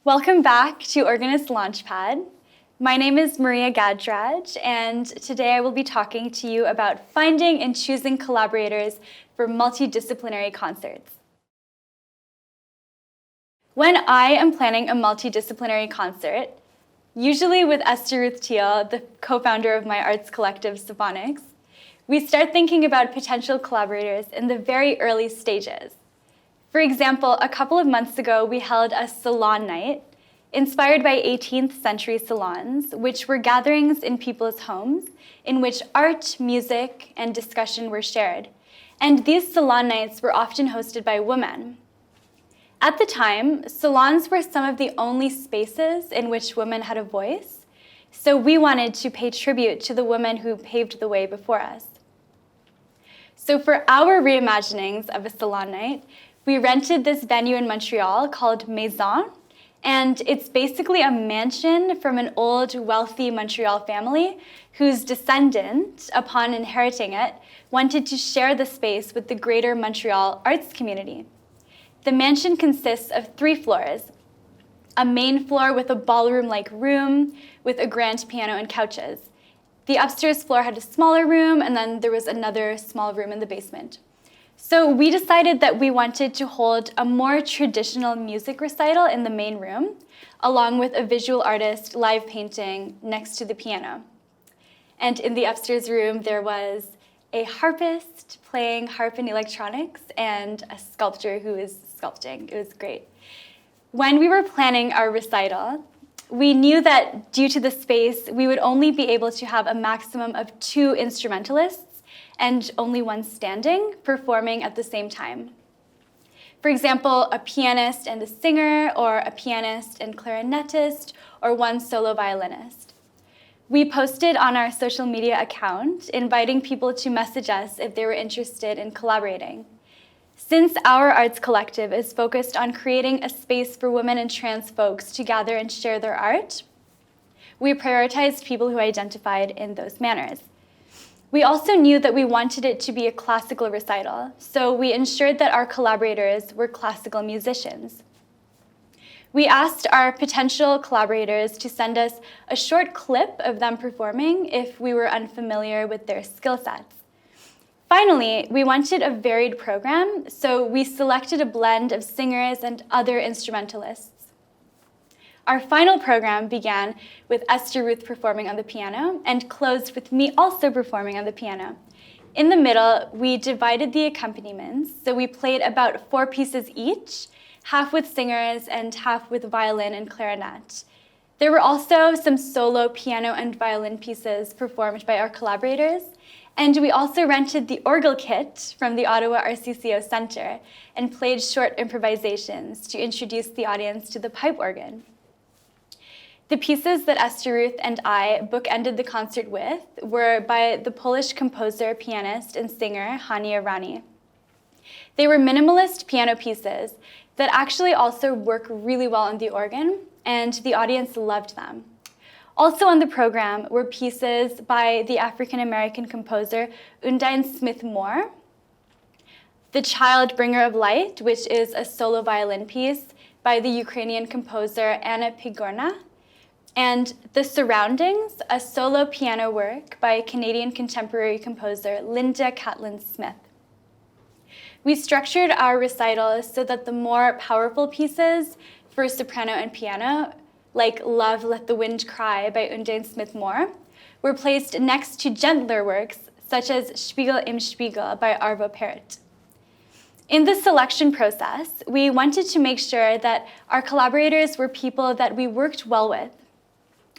Welcome back to Organist Launchpad. My name is Gajraj, and today I will be talking to you about finding and choosing collaborators for multidisciplinary concerts. When I am planning a multidisciplinary concert, usually with Esther Ruth Teal, the co-founder of my arts collective, Symphonics, we start thinking about potential collaborators in the very early stages. For example, a couple of months ago, we held a salon night inspired by 18th century salons, which were gatherings in people's homes in which art, music, and discussion were shared. And these salon nights were often hosted by women. At the time, salons were some of the only spaces in which women had a voice, so we wanted to pay tribute to the women who paved the way before us. So for our reimaginings of a salon night, we rented this venue in Montreal called Maison, and it's basically a mansion from an old, wealthy Montreal family whose descendant, upon inheriting it, wanted to share the space with the greater Montreal arts community. The mansion consists of 3 floors, a main floor with a ballroom-like room with a grand piano and couches. The upstairs floor had a smaller room, and then there was another small room in the basement. So we decided that we wanted to hold a more traditional music recital in the main room, along with a visual artist live painting next to the piano. And in the upstairs room, there was a harpist playing harp and electronics and a sculptor who was sculpting. It was great. When we were planning our recital, we knew that due to the space, we would only be able to have a maximum of 2 instrumentalists and only one standing, performing at the same time. For example, a pianist and a singer, or a pianist and clarinetist, or 1 solo violinist. We posted on our social media account, inviting people to message us if they were interested in collaborating. Since our arts collective is focused on creating a space for women and trans folks to gather and share their art, we prioritized people who identified in those manners. We also knew that we wanted it to be a classical recital, so we ensured that our collaborators were classical musicians. We asked our potential collaborators to send us a short clip of them performing if we were unfamiliar with their skill sets. Finally, we wanted a varied program, so we selected a blend of singers and other instrumentalists. Our final program began with Esther Ruth performing on the piano and closed with me also performing on the piano. In the middle, we divided the accompaniments, so we played about 4 pieces each, half with singers and half with violin and clarinet. There were also some solo piano and violin pieces performed by our collaborators, and we also rented the orgel kit from the Ottawa RCCO Centre and played short improvisations to introduce the audience to the pipe organ. The pieces that Esther Ruth and I bookended the concert with were by the Polish composer, pianist, and singer Hania Rani. They were minimalist piano pieces that actually also work really well on the organ, and the audience loved them. Also on the program were pieces by the African-American composer Undine Smith-Moore, The Child Bringer of Light, which is a solo violin piece by the Ukrainian composer Anna Pigorna, and The Surroundings, a solo piano work by Canadian contemporary composer Linda Catlin Smith. We structured our recitals so that the more powerful pieces for soprano and piano, like Love, Let the Wind Cry by Undine Smith-Moore, were placed next to gentler works such as Spiegel im Spiegel by Arvo Pärt. In the selection process, we wanted to make sure that our collaborators were people that we worked well with.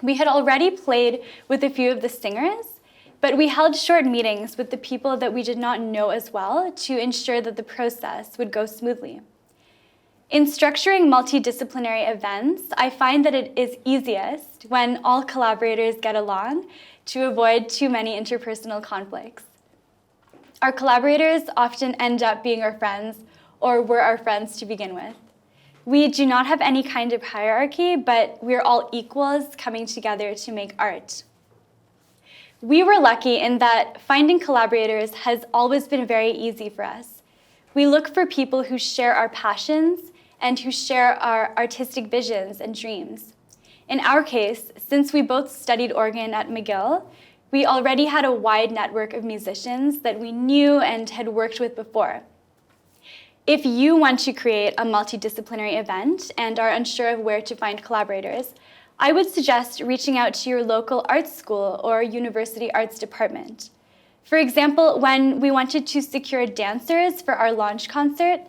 We had already played with a few of the singers, but we held short meetings with the people that we did not know as well to ensure that the process would go smoothly. In structuring multidisciplinary events, I find that it is easiest when all collaborators get along to avoid too many interpersonal conflicts. Our collaborators often end up being our friends or were our friends to begin with. We do not have any kind of hierarchy, but we're all equals coming together to make art. We were lucky in that finding collaborators has always been very easy for us. We look for people who share our passions and who share our artistic visions and dreams. In our case, since we both studied organ at McGill, we already had a wide network of musicians that we knew and had worked with before. If you want to create a multidisciplinary event and are unsure of where to find collaborators, I would suggest reaching out to your local arts school or university arts department. For example, when we wanted to secure dancers for our launch concert,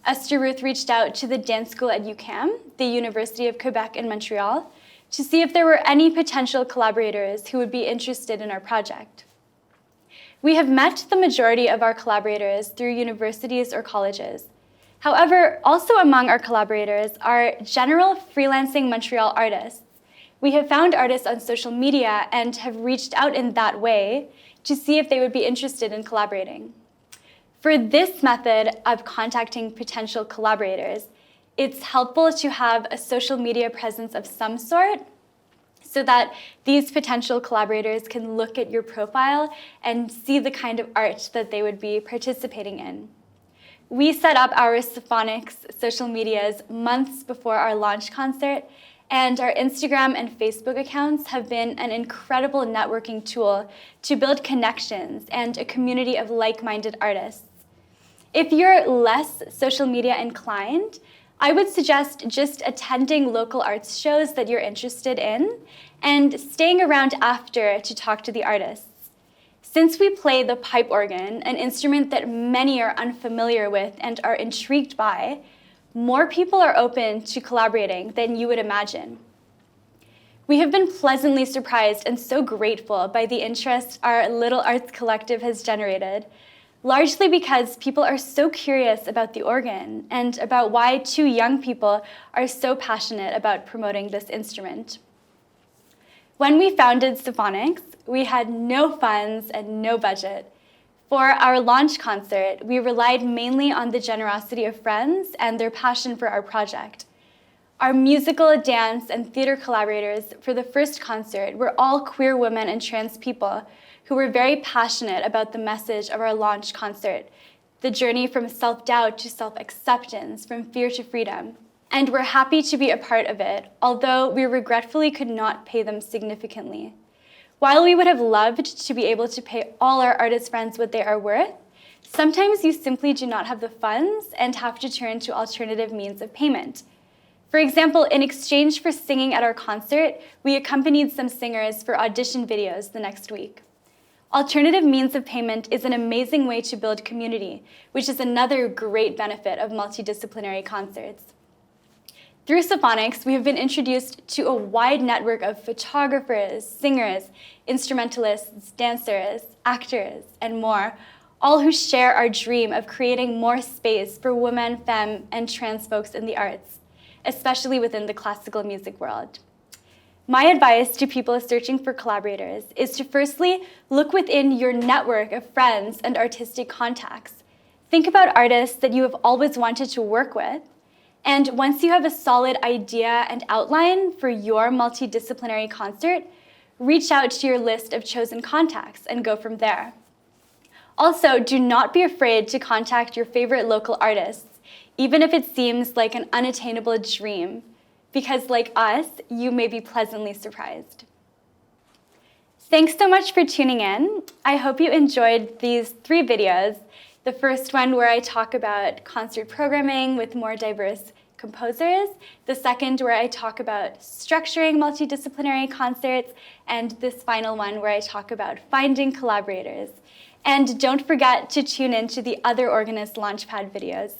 Esther Ruth reached out to the dance school at UQAM, the University of Quebec in Montreal, to see if there were any potential collaborators who would be interested in our project. We have met the majority of our collaborators through universities or colleges. However, also among our collaborators are general freelancing Montreal artists. We have found artists on social media and have reached out in that way to see if they would be interested in collaborating. For this method of contacting potential collaborators, it's helpful to have a social media presence of some sort so that these potential collaborators can look at your profile and see the kind of art that they would be participating in. We set up our Symphonics social medias months before our launch concert, and our Instagram and Facebook accounts have been an incredible networking tool to build connections and a community of like-minded artists. If you're less social media inclined, I would suggest just attending local arts shows that you're interested in and staying around after to talk to the artists. Since we play the pipe organ, an instrument that many are unfamiliar with and are intrigued by, more people are open to collaborating than you would imagine. We have been pleasantly surprised and so grateful by the interest our little arts collective has generated, largely because people are so curious about the organ and about why two young people are so passionate about promoting this instrument. When we founded Symphonics, we had no funds and no budget. For our launch concert, we relied mainly on the generosity of friends and their passion for our project. Our musical, dance, and theater collaborators for the first concert were all queer women and trans people who were very passionate about the message of our launch concert, the journey from self-doubt to self-acceptance, from fear to freedom. And we're happy to be a part of it, although we regretfully could not pay them significantly. While we would have loved to be able to pay all our artist friends what they are worth, sometimes you simply do not have the funds and have to turn to alternative means of payment. For example, in exchange for singing at our concert, we accompanied some singers for audition videos the next week. Alternative means of payment is an amazing way to build community, which is another great benefit of multidisciplinary concerts. Through Symphonics, we have been introduced to a wide network of photographers, singers, instrumentalists, dancers, actors, and more, all who share our dream of creating more space for women, femme, and trans folks in the arts, especially within the classical music world. My advice to people searching for collaborators is to firstly look within your network of friends and artistic contacts. Think about artists that you have always wanted to work with, and once you have a solid idea and outline for your multidisciplinary concert, reach out to your list of chosen contacts and go from there. Also, do not be afraid to contact your favorite local artists, even if it seems like an unattainable dream, because like us, you may be pleasantly surprised. Thanks so much for tuning in. I hope you enjoyed these 3 videos. The first one where I talk about concert programming with more diverse composers, the second where I talk about structuring multidisciplinary concerts, and this final one where I talk about finding collaborators. And don't forget to tune in to the other Organist Launchpad videos.